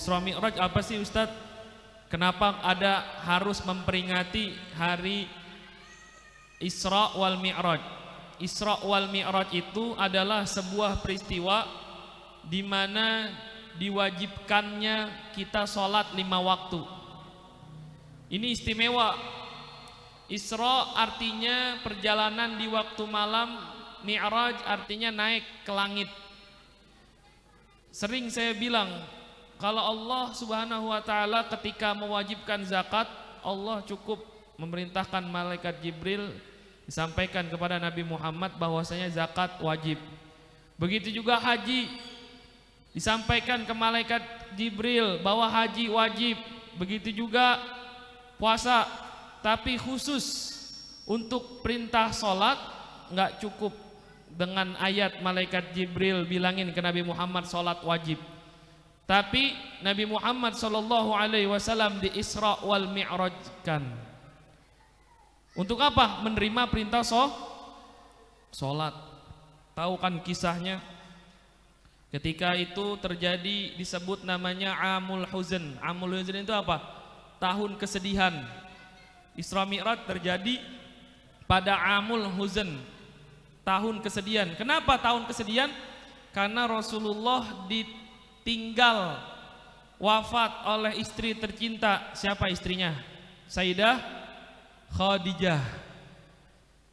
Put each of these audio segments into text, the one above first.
Isra Mi'raj apa sih Ustadz? Kenapa ada harus memperingati hari Isra wal Mi'raj? Isra wal Mi'raj itu adalah sebuah peristiwa di mana diwajibkannya kita sholat 5 waktu. Ini istimewa. Isra artinya perjalanan di waktu malam, Mi'raj artinya naik ke langit. Sering saya bilang, kalau Allah Subhanahu wa taala ketika mewajibkan zakat, Allah cukup memerintahkan malaikat Jibril disampaikan kepada Nabi Muhammad bahwasanya zakat wajib. Begitu juga haji, disampaikan ke malaikat Jibril bahwa haji wajib. Begitu juga puasa, tapi khusus untuk perintah sholat nggak cukup dengan ayat malaikat Jibril bilangin ke Nabi Muhammad sholat wajib. Tapi Nabi Muhammad SAW di Isra wal Mi'rajkan. Untuk apa? Menerima perintah sholat. Tahu kan kisahnya? Ketika itu terjadi disebut namanya Amul Huzn. Amul Huzn itu apa? Tahun kesedihan. Isra Mi'raj terjadi pada Amul Huzn, tahun kesedihan. Kenapa tahun kesedihan? Karena Rasulullah ditinggal wafat oleh istri tercinta. Siapa istrinya? Sayyidah Khadijah.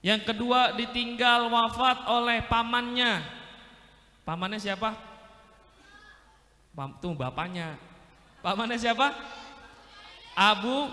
Yang kedua ditinggal wafat oleh pamannya. Pamannya siapa? Tuh bapaknya. Pamannya siapa? Abu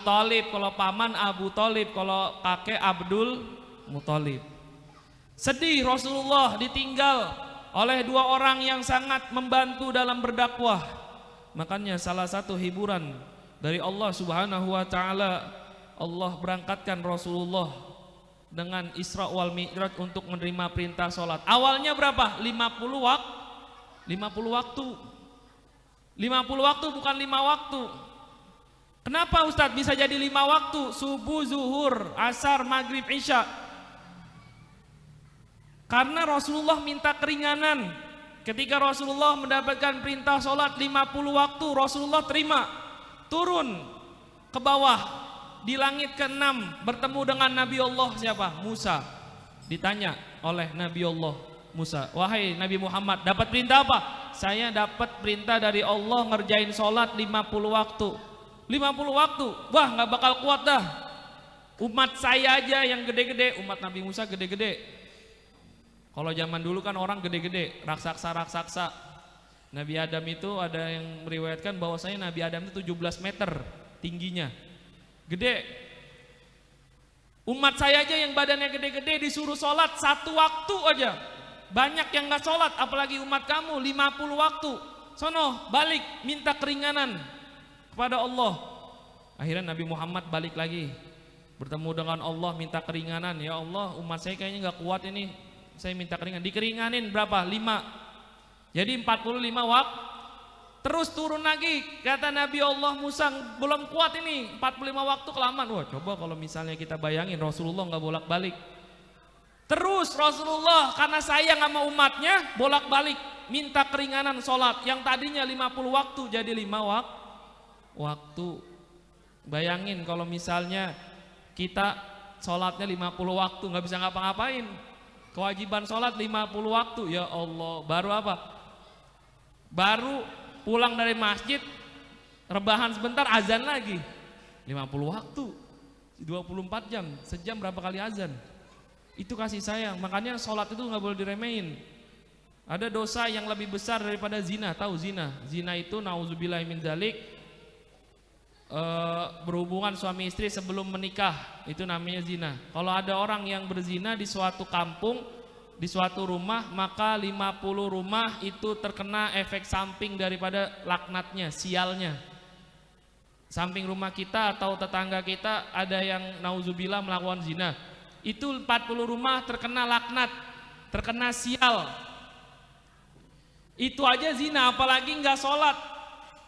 Thalib. Kalau paman Abu Thalib, kalau kakek Abdul Muthalib. Sedih Rasulullah ditinggal oleh 2 orang yang sangat membantu dalam berdakwah. Makanya salah satu hiburan dari Allah Subhanahu wa taala, Allah berangkatkan Rasulullah dengan Isra wal Mi'raj untuk menerima perintah sholat. Awalnya berapa? 50 waktu. 50 waktu bukan 5 waktu. Kenapa Ustadz bisa jadi 5 waktu? Subuh, zuhur, asar, maghrib, isya. Karena Rasulullah minta keringanan. Ketika Rasulullah mendapatkan perintah sholat 50 waktu, Rasulullah terima. Turun ke bawah di langit ke-6 bertemu dengan Nabi Allah siapa? Musa. Ditanya oleh Nabi Allah Musa, wahai Nabi Muhammad, dapat perintah apa? Saya dapat perintah dari Allah ngerjain sholat 50 waktu. 50 waktu, wah nggak bakal kuat dah. Umat saya aja yang gede-gede, umat Nabi Musa gede-gede. Kalau zaman dulu kan orang gede-gede, raksasa. Nabi Adam itu ada yang meriwayatkan bahwasanya Nabi Adam itu 17 meter tingginya, gede. Umat saya aja yang badannya gede-gede disuruh sholat 1 waktu aja, banyak yang nggak sholat, apalagi umat kamu 50 waktu. Sono balik minta keringanan kepada Allah. Akhirnya Nabi Muhammad balik lagi bertemu dengan Allah minta keringanan. Ya Allah, umat saya kayaknya nggak kuat ini, saya minta keringanan. Dikeringanin berapa? 5. Jadi 45 waktu. Terus turun lagi, kata Nabi Allah Musa, belum kuat ini 45 waktu kelamaan. Wah coba kalau misalnya kita bayangin Rasulullah nggak bolak-balik. Terus Rasulullah karena sayang sama umatnya bolak-balik minta keringanan sholat. Yang tadinya 50 waktu jadi 5 waktu. Bayangin kalau misalnya kita sholatnya 50 waktu nggak bisa ngapa-ngapain. Kewajiban sholat 50 waktu, ya Allah. Baru apa? Baru pulang dari masjid, rebahan sebentar, azan lagi. 50 waktu, 24 jam, sejam berapa kali azan. Itu kasih sayang. Makanya sholat itu nggak boleh diremehin. Ada dosa yang lebih besar daripada zina. Tahu zina? Zina itu nauzubillahi min dzalik, berhubungan suami istri sebelum menikah, itu namanya zina. Kalau ada orang yang berzina di suatu kampung, di suatu rumah, maka 50 rumah itu terkena efek samping daripada laknatnya, sialnya. Samping rumah kita atau tetangga kita ada yang nauzubillah melakukan zina, itu 40 rumah terkena laknat, terkena sial. Itu aja zina, apalagi nggak sholat.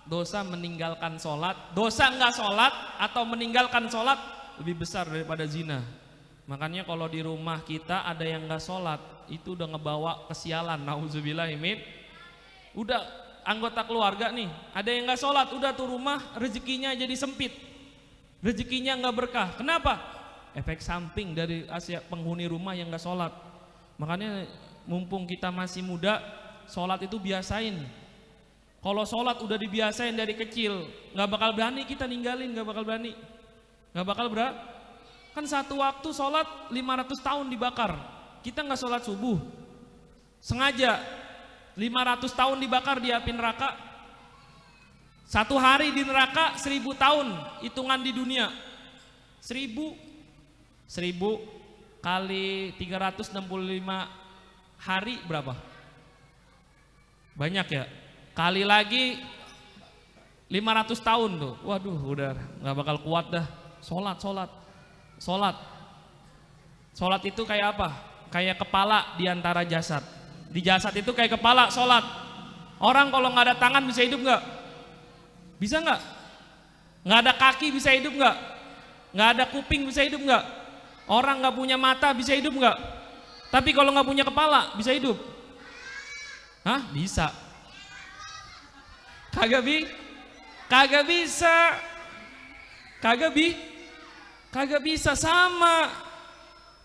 Dosa meninggalkan sholat, dosa nggak sholat atau meninggalkan sholat lebih besar daripada zina. Makanya kalau di rumah kita ada yang nggak sholat, itu udah ngebawa kesialan. Nauzubillahimin. Udah anggota keluarga nih, ada yang nggak sholat, udah tuh rumah rezekinya jadi sempit, rezekinya nggak berkah. Kenapa? Efek samping dari penghuni rumah yang nggak sholat. Makanya mumpung kita masih muda, sholat itu biasain. Kalau sholat udah dibiasain dari kecil, nggak bakal berani kita ninggalin, nggak bakal berani, nggak bakal berani. Kan satu waktu sholat 500 tahun dibakar, kita nggak sholat subuh, sengaja 500 tahun dibakar di api neraka. Satu hari di neraka 1000 tahun hitungan di dunia. 1000 kali 365 hari berapa? Banyak ya. Kali lagi 500 tahun tuh. Waduh, udah nggak bakal kuat dah. Sholat itu kayak apa? Kayak kepala di antara jasad. Di jasad itu kayak kepala sholat. Orang kalau nggak ada tangan bisa hidup nggak? Bisa nggak? Nggak ada kaki bisa hidup nggak? Nggak ada kuping bisa hidup nggak? Orang nggak punya mata bisa hidup nggak? Tapi kalau nggak punya kepala bisa hidup? Hah? Bisa. Kagak bisa. Kagak bisa. Sama.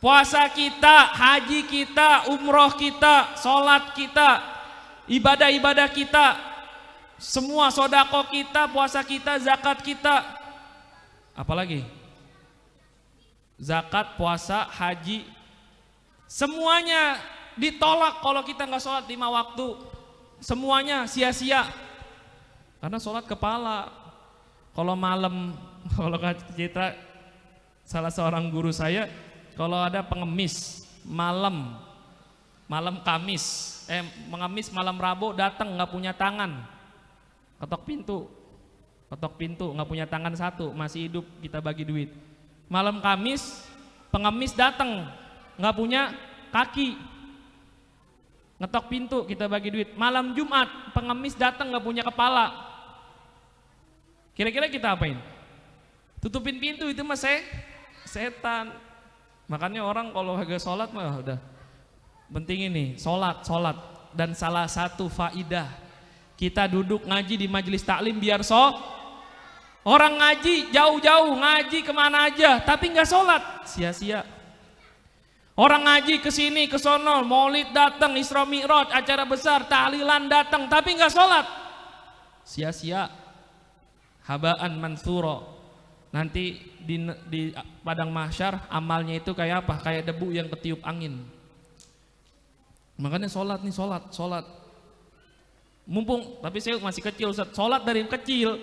Puasa kita, haji kita, umroh kita, sholat kita, ibadah-ibadah kita, semua sodako kita, puasa kita, zakat kita. Apalagi? Zakat, puasa, haji, semuanya ditolak kalau kita nggak sholat 5 waktu. Semuanya sia-sia. Karena sholat kepala. Kalau malam, kalau Citra, salah seorang guru saya, kalau ada pengemis malam Kamis, pengemis malam Rabu datang nggak punya tangan, ketok pintu nggak punya tangan satu, masih hidup, kita bagi duit. Malam Kamis pengemis datang nggak punya kaki, ngetok pintu, kita bagi duit. Malam Jumat pengemis datang nggak punya kepala, kira-kira kita apain? Tutupin pintu, itu mah setan. Makanya orang kalau agak sholat mah udah penting ini, sholat. Dan salah satu faidah kita duduk ngaji di majelis taklim biar orang ngaji jauh-jauh, ngaji kemana aja tapi nggak sholat, sia-sia. Orang ngaji kesini kesono, maulid datang, Isra Mi'raj, acara besar, tahlilan datang tapi nggak sholat, sia-sia. Habaan mansuro. Nanti di padang mahsyar amalnya itu kayak apa? Kayak debu yang ketiup angin. Makanya sholat. Mumpung, tapi saya masih kecil Ustaz, sholat dari kecil.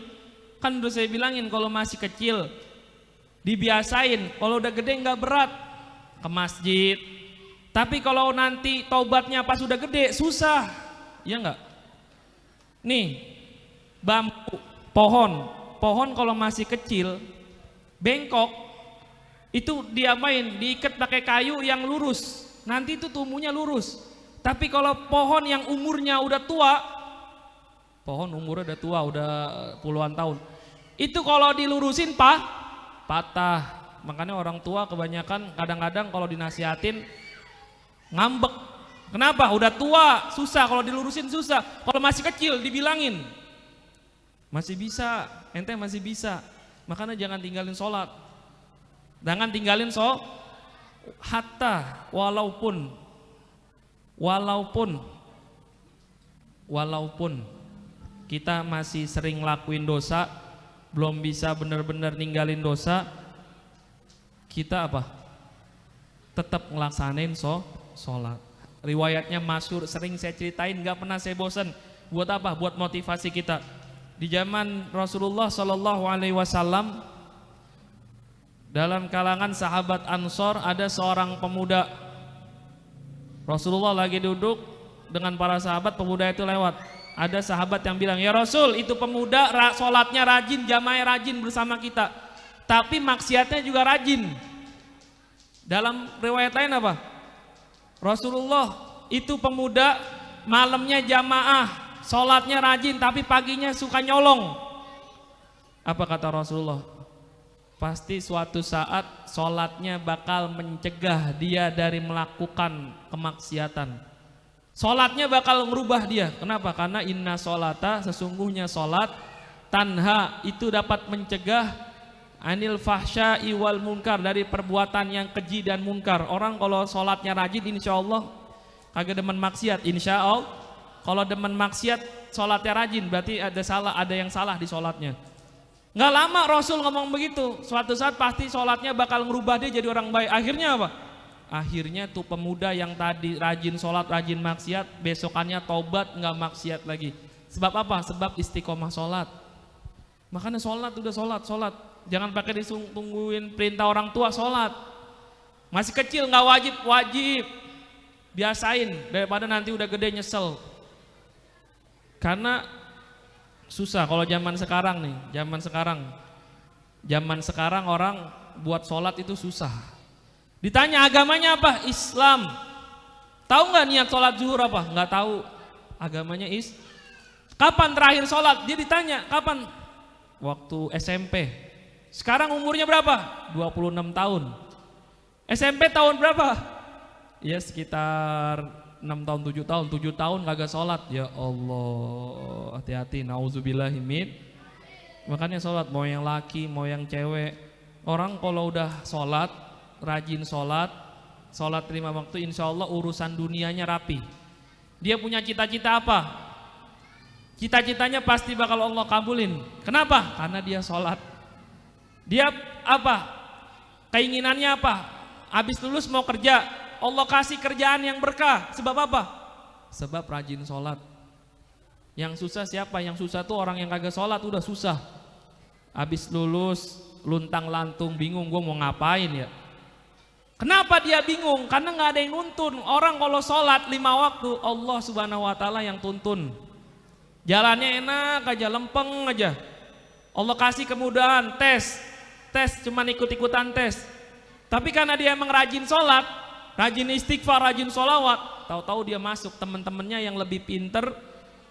Kan udah saya bilangin kalau masih kecil dibiasain, kalau udah gede nggak berat ke masjid. Tapi kalau nanti taubatnya pas udah gede susah, ya nggak? Nih bambu, pohon kalau masih kecil bengkok itu diikat pakai kayu yang lurus, nanti itu tumbuhnya lurus. Tapi kalau pohon yang umurnya udah tua, udah puluhan tahun, itu kalau dilurusin patah. Makanya orang tua kebanyakan kadang-kadang kalau dinasihatin ngambek. Kenapa? Udah tua susah, kalau dilurusin susah. Kalau masih kecil dibilangin masih bisa, ente masih bisa. Makanya jangan tinggalin sholat. Jangan tinggalin hatta walaupun kita masih sering lakuin dosa, belum bisa benar-benar ninggalin dosa, kita apa? Tetap ngelaksanain sholat. Riwayatnya masyhur, sering saya ceritain, gak pernah saya bosan. Buat apa? Buat motivasi kita. Di zaman Rasulullah Shallallahu Alaihi Wasallam, dalam kalangan sahabat Ansor ada seorang pemuda. Rasulullah lagi duduk dengan para sahabat, pemuda itu lewat. Ada sahabat yang bilang, ya Rasul, itu pemuda sholatnya rajin, jamaah rajin bersama kita, tapi maksiatnya juga rajin. Dalam riwayat lain apa? Rasulullah, itu pemuda malamnya jamaah, sholatnya rajin, tapi paginya suka nyolong. Apa kata Rasulullah? Pasti suatu saat sholatnya bakal mencegah dia dari melakukan kemaksiatan. Sholatnya bakal merubah dia. Kenapa? Karena inna sholata, sesungguhnya sholat, tanha, itu dapat mencegah anil fahsya'i wal munkar, dari perbuatan yang keji dan munkar. Orang kalau sholatnya rajin, insya Allah kagak demen maksiat, insya Allah. Kalau demen maksiat, sholatnya rajin, berarti ada yang salah di sholatnya. Nggak lama Rasul ngomong begitu, suatu saat pasti sholatnya bakal merubah dia jadi orang baik. Akhirnya apa? Akhirnya tuh pemuda yang tadi rajin sholat, rajin maksiat, besokannya taubat, nggak maksiat lagi. Sebab apa? Sebab istiqomah sholat. Makanya sholat, udah sholat. Jangan pakai ditungguin perintah orang tua, sholat. Masih kecil nggak wajib. Biasain, daripada nanti udah gede nyesel. Karena susah kalau zaman sekarang nih, zaman sekarang orang buat sholat itu susah. Ditanya agamanya apa? Islam. Tahu nggak niat sholat zuhur apa? Nggak tahu. Agamanya Kapan terakhir sholat? Dia ditanya kapan? Waktu SMP. Sekarang umurnya berapa? 26 tahun. SMP tahun berapa? Ya sekitar 6 tahun, 7 tahun. 7 tahun kagak sholat. Ya Allah, hati-hati. Nauzubillahimin. Makanya sholat, mau yang laki, mau yang cewek. Orang kalau udah sholat, rajin sholat 5 waktu, insya Allah urusan dunianya rapi. Dia punya cita-cita apa? Cita-citanya pasti bakal Allah kabulin. Kenapa? Karena dia sholat. Dia apa? Keinginannya apa? Habis lulus mau kerja, Allah kasih kerjaan yang berkah. Sebab apa? Sebab rajin sholat. Yang susah siapa? Yang susah tuh orang yang kagak sholat, udah susah. Habis lulus luntang lantung, bingung gue mau ngapain ya. Kenapa dia bingung? Karena nggak ada yang nuntun. Orang kalau sholat 5 waktu, Allah Subhanahu Wa Taala yang tuntun. Jalannya enak aja, lempeng aja. Allah kasih kemudahan, tes cuman ikut-ikutan tes. Tapi karena dia emang rajin sholat, rajin istighfar, rajin sholawat, tahu-tahu dia masuk. Teman-temannya yang lebih pinter,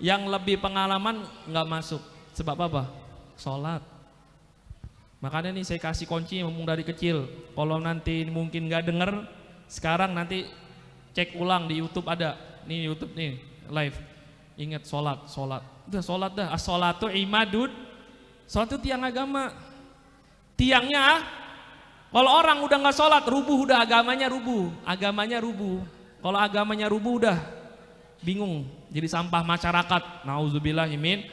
yang lebih pengalaman nggak masuk. Sebab apa? Sholat. Makanya nih saya kasih kunci ngomong dari kecil. Kalau nanti mungkin nggak denger, sekarang nanti cek ulang di YouTube ada. Nih YouTube nih live. Ingat sholat. Udah sholat dah. As-sholatu imadud. Sholat itu tiang agama. Tiangnya, kalau orang udah nggak sholat, rubuh udah agamanya rubuh. Kalau agamanya rubuh udah bingung. Jadi sampah masyarakat. Nauzubillahimin.